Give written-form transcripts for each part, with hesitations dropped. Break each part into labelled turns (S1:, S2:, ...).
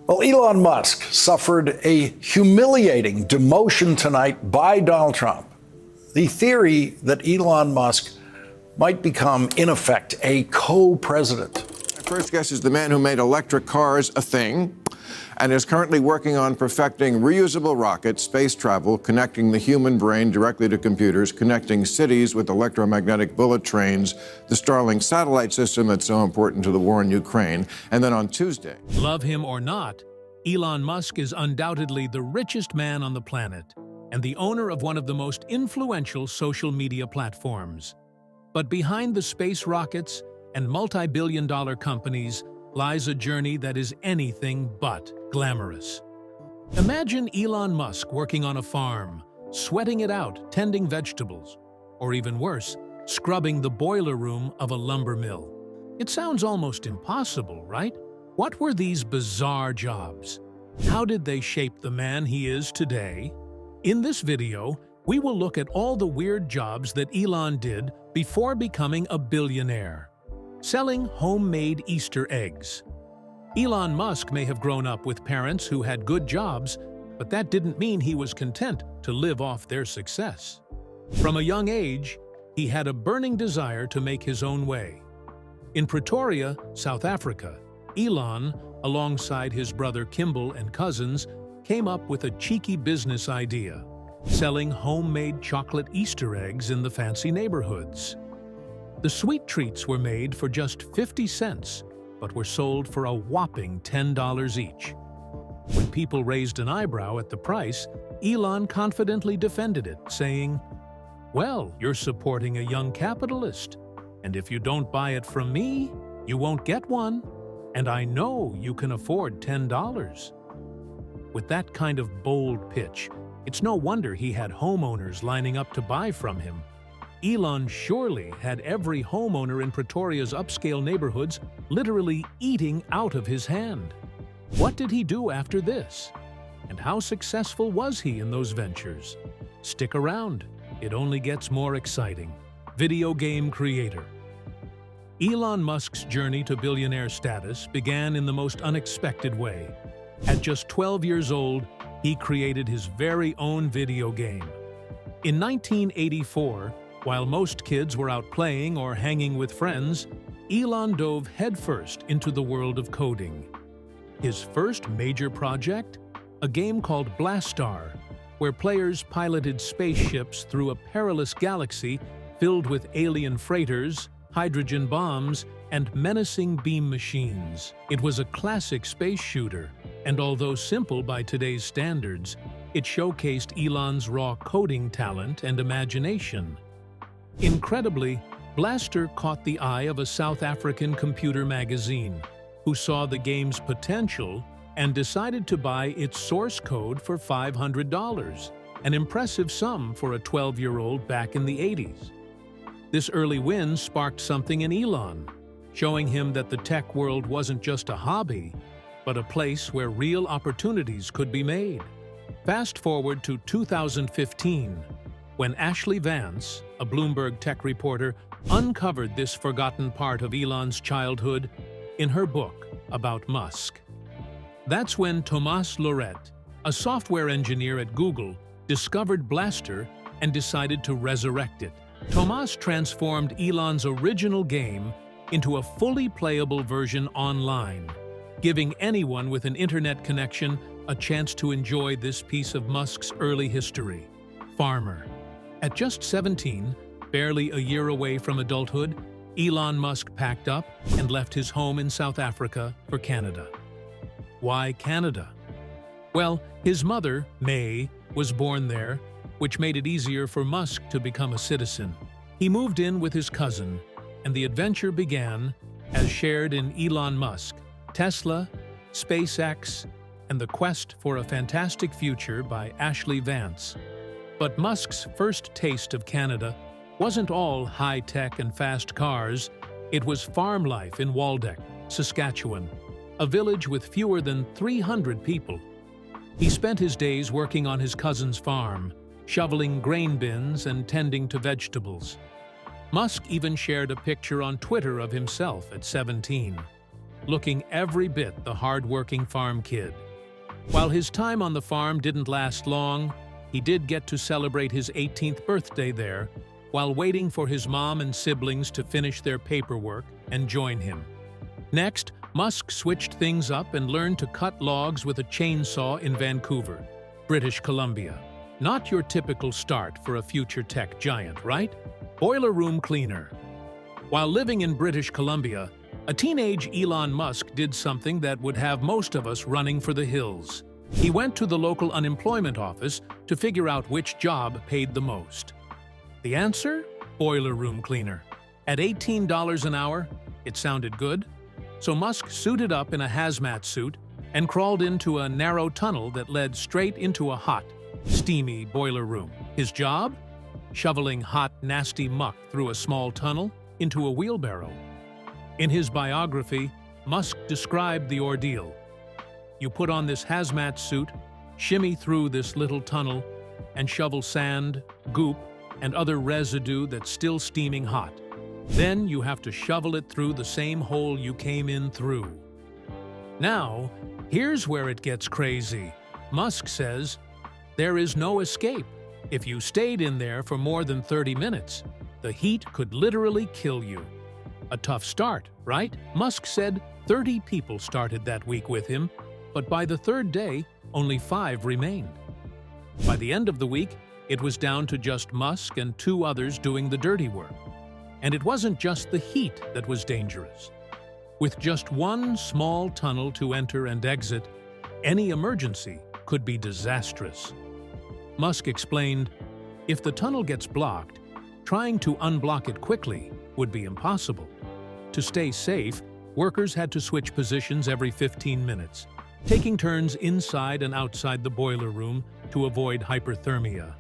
S1: Well, Elon Musk suffered a humiliating demotion tonight by Donald Trump. The theory that Elon Musk might become, in effect, a co-president.
S2: My first guest is the man who made electric cars a thing and is currently working on perfecting reusable rockets, space travel, connecting the human brain directly to computers, connecting cities with electromagnetic bullet trains, the Starlink satellite system that's so important to the war in Ukraine. And then on Tuesday...
S3: Love him or not, Elon Musk is undoubtedly the richest man on the planet and the owner of one of the most influential social media platforms. But behind the space rockets and multi-billion-dollar companies lies a journey that is anything but glamorous. Imagine Elon Musk working on a farm, sweating it out, tending vegetables, or even worse, scrubbing the boiler room of a lumber mill. It sounds almost impossible, right? What were these bizarre jobs? How did they shape the man he is today? In this video, we will look at all the weird jobs that Elon did before becoming a billionaire. Selling homemade Easter eggs. Elon Musk may have grown up with parents who had good jobs, but that didn't mean he was content to live off their success. From a young age, he had a burning desire to make his own way. In Pretoria, South Africa, Elon, alongside his brother Kimball and cousins, came up with a cheeky business idea, selling homemade chocolate Easter eggs in the fancy neighborhoods. The sweet treats were made for just 50 cents, but were sold for a whopping $10 each. When people raised an eyebrow at the price, Elon confidently defended it, saying, "Well, you're supporting a young capitalist, and if you don't buy it from me, you won't get one, and I know you can afford $10. With that kind of bold pitch, it's no wonder he had homeowners lining up to buy from him. Elon surely had every homeowner in Pretoria's upscale neighborhoods literally eating out of his hand. What did he do after this? And how successful was he in those ventures? Stick around, it only gets more exciting. Video game creator. Elon Musk's journey to billionaire status began in the most unexpected way. At just 12 years old, he created his very own video game. In 1984, while most kids were out playing or hanging with friends, Elon dove headfirst into the world of coding. His first major project? A game called Blastar, where players piloted spaceships through a perilous galaxy filled with alien freighters, hydrogen bombs, and menacing beam machines. It was a classic space shooter, and although simple by today's standards, it showcased Elon's raw coding talent and imagination. Incredibly, Blastar caught the eye of a South African computer magazine, who saw the game's potential and decided to buy its source code for $500, an impressive sum for a 12-year-old back in the 80s. This early win sparked something in Elon, showing him that the tech world wasn't just a hobby, but a place where real opportunities could be made. Fast forward to 2015, when Ashley Vance, a Bloomberg tech reporter, uncovered this forgotten part of Elon's childhood in her book about Musk. That's when Thomas Loret, a software engineer at Google, discovered Blastar and decided to resurrect it. Thomas transformed Elon's original game into a fully playable version online, giving anyone with an internet connection a chance to enjoy this piece of Musk's early history. Farmer. At just 17, barely a year away from adulthood, Elon Musk packed up and left his home in South Africa for Canada. Why Canada? Well, his mother, May, was born there, which made it easier for Musk to become a citizen. He moved in with his cousin, and the adventure began, as shared in Elon Musk, Tesla, SpaceX, and The Quest for a Fantastic Future by Ashley Vance. But Musk's first taste of Canada wasn't all high-tech and fast cars. It was farm life in Waldeck, Saskatchewan, a village with fewer than 300 people. He spent his days working on his cousin's farm, shoveling grain bins and tending to vegetables. Musk even shared a picture on Twitter of himself at 17. looking every bit the hard-working farm kid. While his time on the farm didn't last long, he did get to celebrate his 18th birthday there, while waiting for his mom and siblings to finish their paperwork and join him. Next, Musk switched things up and learned to cut logs with a chainsaw in Vancouver, British Columbia. Not your typical start for a future tech giant, right? Boiler room cleaner. While living in British Columbia, a teenage Elon Musk did something that would have most of us running for the hills. He went to the local unemployment office to figure out which job paid the most. The answer? Boiler room cleaner. At $18 an hour, it sounded good. So Musk suited up in a hazmat suit and crawled into a narrow tunnel that led straight into a hot, steamy boiler room. His job? Shoveling hot, nasty muck through a small tunnel into a wheelbarrow. In his biography, Musk described the ordeal. You put on this hazmat suit, shimmy through this little tunnel, and shovel sand, goop, and other residue that's still steaming hot. Then you have to shovel it through the same hole you came in through. Now, here's where it gets crazy. Musk says, there is no escape. If you stayed in there for more than 30 minutes, the heat could literally kill you. A tough start, right? Musk said 30 people started that week with him, but by the third day, only 5 remained. By the end of the week, it was down to just Musk and 2 others doing the dirty work. And it wasn't just the heat that was dangerous. With just one small tunnel to enter and exit, any emergency could be disastrous. Musk explained, if the tunnel gets blocked, trying to unblock it quickly would be impossible. To stay safe, workers had to switch positions every 15 minutes, taking turns inside and outside the boiler room to avoid hyperthermia.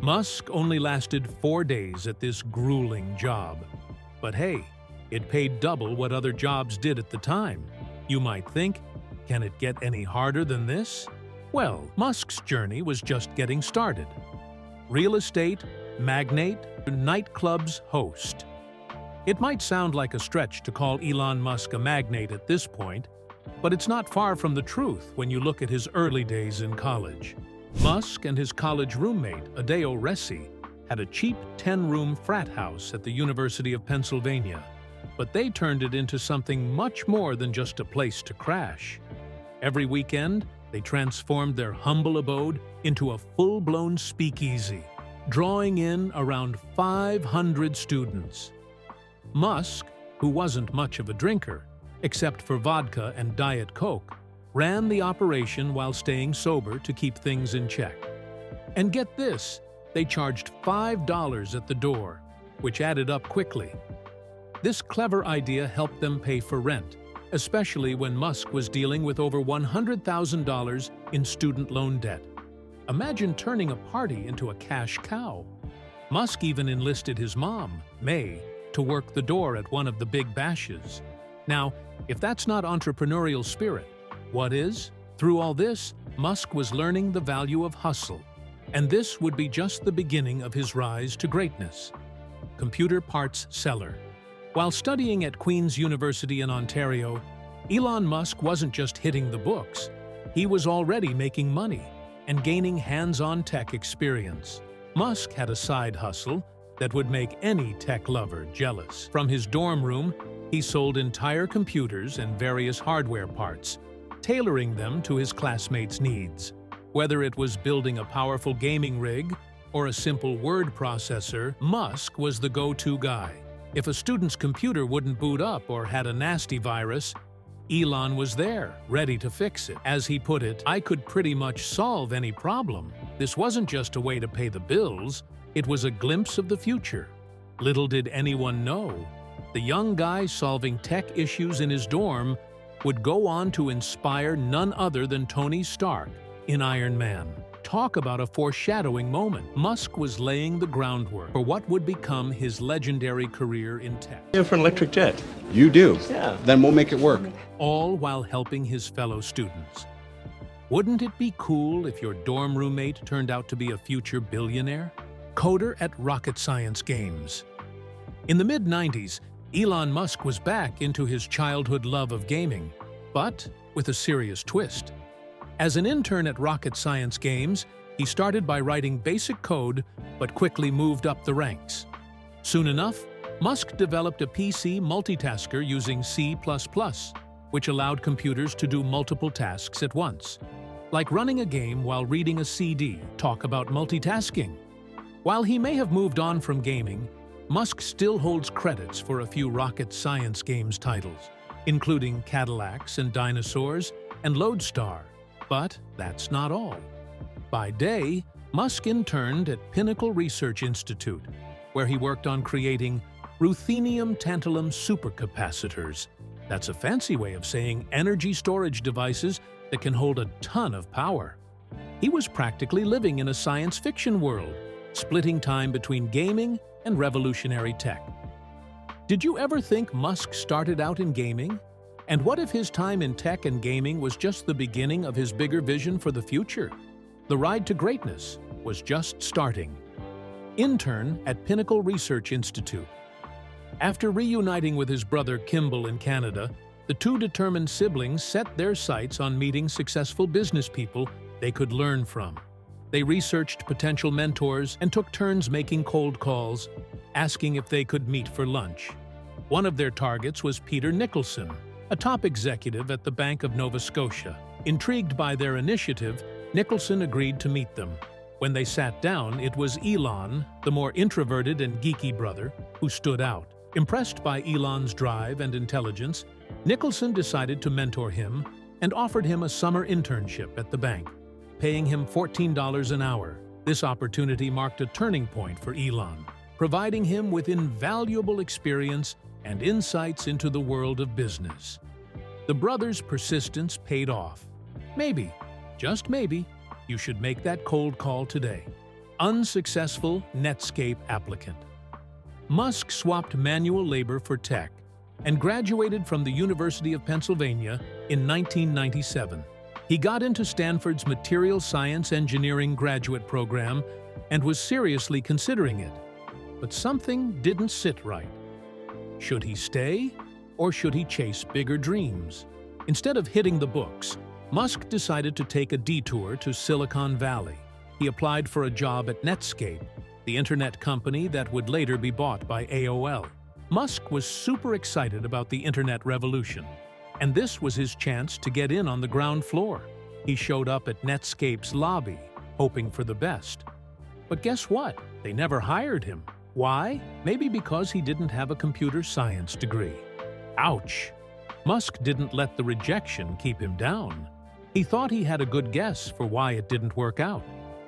S3: Musk only lasted 4 days at this grueling job. But hey, it paid double what other jobs did at the time. You might think, can it get any harder than this? Well, Musk's journey was just getting started. Real estate, magnate, nightclubs host. It might sound like a stretch to call Elon Musk a magnate at this point, but it's not far from the truth when you look at his early days in college. Musk and his college roommate, Adeo Ressi, had a cheap 10-room frat house at the University of Pennsylvania, but they turned it into something much more than just a place to crash. Every weekend, they transformed their humble abode into a full-blown speakeasy, drawing in around 500 students. Musk, who wasn't much of a drinker, except for vodka and Diet Coke, ran the operation while staying sober to keep things in check. And get this, they charged $5 at the door, which added up quickly. This clever idea helped them pay for rent, especially when Musk was dealing with over $100,000 in student loan debt. Imagine turning a party into a cash cow. Musk even enlisted his mom, May, to work the door at one of the big bashes. Now, if that's not entrepreneurial spirit, what is? Through all this, Musk was learning the value of hustle, and this would be just the beginning of his rise to greatness. Computer parts seller. While studying at Queen's University in Ontario, Elon Musk wasn't just hitting the books. He was already making money and gaining hands-on tech experience. Musk had a side hustle that would make any tech lover jealous. From his dorm room, he sold entire computers and various hardware parts, tailoring them to his classmates' needs. Whether it was building a powerful gaming rig or a simple word processor, Musk was the go-to guy. If a student's computer wouldn't boot up or had a nasty virus, Elon was there, ready to fix it. As he put it, I could pretty much solve any problem. This wasn't just a way to pay the bills, it was a glimpse of the future. Little did anyone know, the young guy solving tech issues in his dorm would go on to inspire none other than Tony Stark in Iron Man. Talk about a foreshadowing moment. Musk was laying the groundwork for what would become his legendary career in tech.
S4: You have an electric jet.
S5: You do?
S4: Yeah.
S5: Then we'll make it work.
S3: All while helping his fellow students. Wouldn't it be cool if your dorm roommate turned out to be a future billionaire? Coder at rocket science games. In the mid-90s, Elon Musk was back into his childhood love of gaming, but with a serious twist. As an intern at Rocket Science Games, he started by writing basic code but quickly moved up the ranks. Soon enough, Musk developed a PC multitasker using C++, which allowed computers to do multiple tasks at once. Like running a game while reading a CD, talk about multitasking. While he may have moved on from gaming, Musk still holds credits for a few Rocket Science Games titles, including Cadillacs and Dinosaurs and Lodestar. But that's not all. By day, Musk interned at Pinnacle Research Institute, where he worked on creating ruthenium-tantalum supercapacitors. That's a fancy way of saying energy storage devices that can hold a ton of power. He was practically living in a science fiction world, splitting time between gaming and revolutionary tech. Did you ever think Musk started out in gaming? And what if his time in tech and gaming was just the beginning of his bigger vision for the future? The ride to greatness was just starting. Intern at Pinnacle Research Institute. After reuniting with his brother Kimball in Canada, the two determined siblings set their sights on meeting successful business people they could learn from. They researched potential mentors and took turns making cold calls, asking if they could meet for lunch. One of their targets was Peter Nicholson, a top executive at the Bank of Nova Scotia. Intrigued by their initiative, Nicholson agreed to meet them. When they sat down, it was Elon, the more introverted and geeky brother, who stood out. Impressed by Elon's drive and intelligence, Nicholson decided to mentor him and offered him a summer internship at the bank, paying him $14 an hour. This opportunity marked a turning point for Elon, providing him with invaluable experience and insights into the world of business. The brothers' persistence paid off. Maybe, just maybe, you should make that cold call today. Unsuccessful Netscape applicant. Musk swapped manual labor for tech and graduated from the University of Pennsylvania in 1997. He got into Stanford's Material Science Engineering graduate program and was seriously considering it. But something didn't sit right. Should he stay, or should he chase bigger dreams? Instead of hitting the books, Musk decided to take a detour to Silicon Valley. He applied for a job at Netscape, the internet company that would later be bought by AOL. Musk was super excited about the internet revolution, and this was his chance to get in on the ground floor. He showed up at Netscape's lobby, hoping for the best. But guess what? They never hired him. Why? Maybe because he didn't have a computer science degree. Ouch! Musk didn't let the rejection keep him down. He thought he had a good guess for why it didn't work out.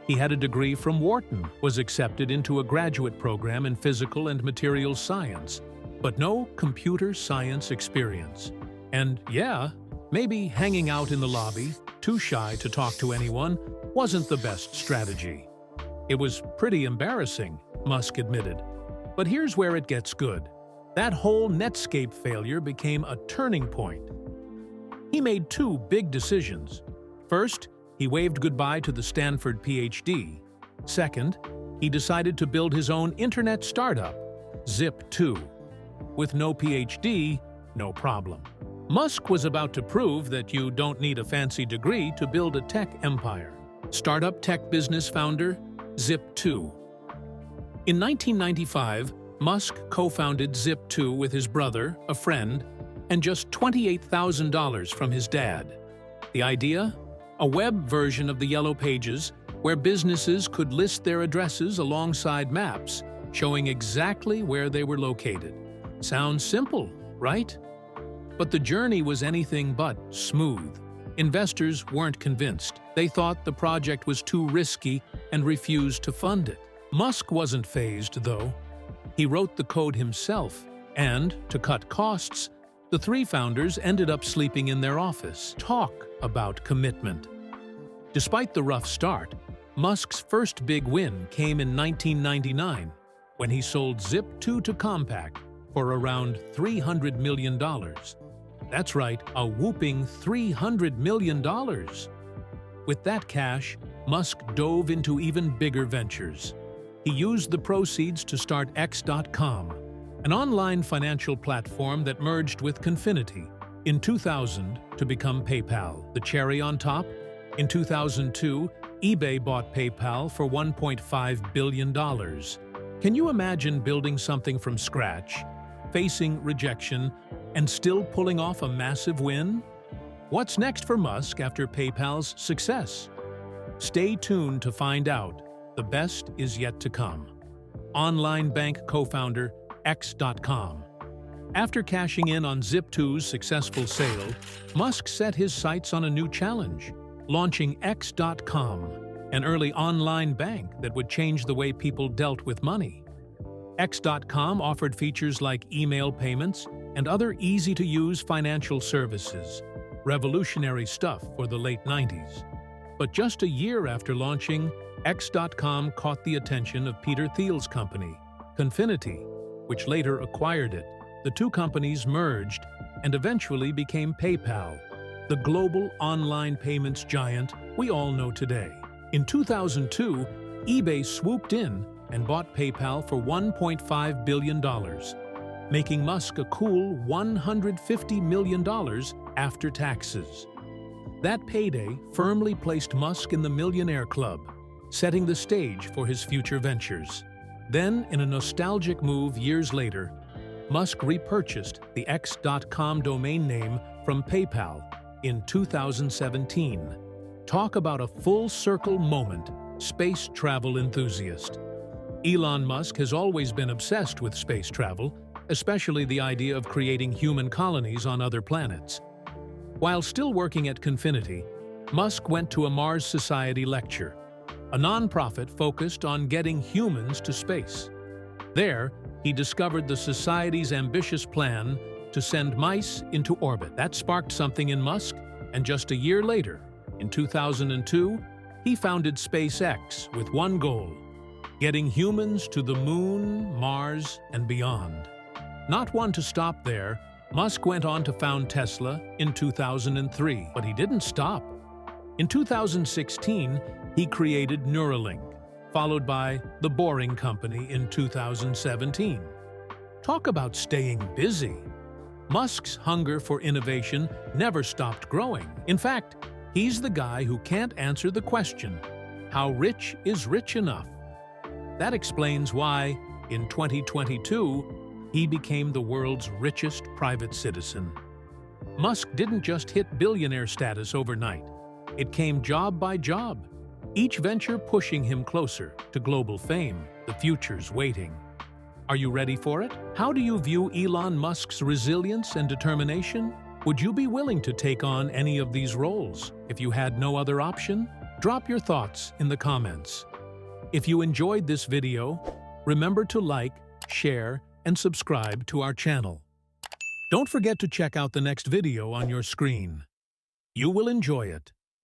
S3: He had a degree from Wharton, was accepted into a graduate program in physical and materials science, but no computer science experience. And yeah, maybe hanging out in the lobby, too shy to talk to anyone, wasn't the best strategy. It was pretty embarrassing, Musk admitted. But here's where it gets good. That whole Netscape failure became a turning point. He made two big decisions. First, he waved goodbye to the Stanford PhD. Second, he decided to build his own internet startup, Zip2. With no PhD, no problem. Musk was about to prove that you don't need a fancy degree to build a tech empire. Startup tech business founder, Zip2. In 1995, Musk co-founded Zip2 with his brother, a friend, and just $28,000 from his dad. The idea? A web version of the Yellow Pages where businesses could list their addresses alongside maps, showing exactly where they were located. Sounds simple, right? But the journey was anything but smooth. Investors weren't convinced. They thought the project was too risky and refused to fund it. Musk wasn't fazed, though. He wrote the code himself, and, to cut costs, the three founders ended up sleeping in their office. Talk about commitment. Despite the rough start, Musk's first big win came in 1999, when he sold Zip2 to Compaq for around $300 million. That's right, a whooping $300 million. With that cash, Musk dove into even bigger ventures. He used the proceeds to start X.com, an online financial platform that merged with Confinity in 2000 to become PayPal. The cherry on top? In 2002, eBay bought PayPal for $1.5 billion. Can you imagine building something from scratch, facing rejection, and still pulling off a massive win? What's next for Musk after PayPal's success? Stay tuned to find out. The best is yet to come. Online bank co-founder X.com. After cashing in on Zip2's successful sale, Musk set his sights on a new challenge, launching X.com, an early online bank that would change the way people dealt with money. X.com offered features like email payments and other easy-to-use financial services, revolutionary stuff for the late 90s. But just a year after launching, X.com caught the attention of Peter Thiel's company, Confinity, which later acquired it. The two companies merged and eventually became PayPal, the global online payments giant we all know today. In 2002, eBay swooped in and bought PayPal for $1.5 billion, making Musk a cool $150 million after taxes. That payday firmly placed Musk in the Millionaire Club, setting the stage for his future ventures. Then, in a nostalgic move years later, Musk repurchased the X.com domain name from PayPal in 2017. Talk about a full-circle moment, space travel enthusiast. Elon Musk has always been obsessed with space travel, especially the idea of creating human colonies on other planets. While still working at Confinity, Musk went to a Mars Society lecture, a nonprofit focused on getting humans to space. There, he discovered the Society's ambitious plan to send mice into orbit. That sparked something in Musk, and just a year later, in 2002, he founded SpaceX with one goal: getting humans to the Moon, Mars, and beyond. Not one to stop there, Musk went on to found Tesla in 2003, but he didn't stop. In 2016, he created Neuralink, followed by The Boring Company in 2017. Talk about staying busy. Musk's hunger for innovation never stopped growing. In fact, he's the guy who can't answer the question, how rich is rich enough? That explains why, in 2022, he became the world's richest private citizen. Musk didn't just hit billionaire status overnight. It came job by job, each venture pushing him closer to global fame. The future's waiting. Are you ready for it? How do you view Elon Musk's resilience and determination? Would you be willing to take on any of these roles if you had no other option? Drop your thoughts in the comments. If you enjoyed this video, remember to like, share, and subscribe to our channel. Don't forget to check out the next video on your screen. You will enjoy it.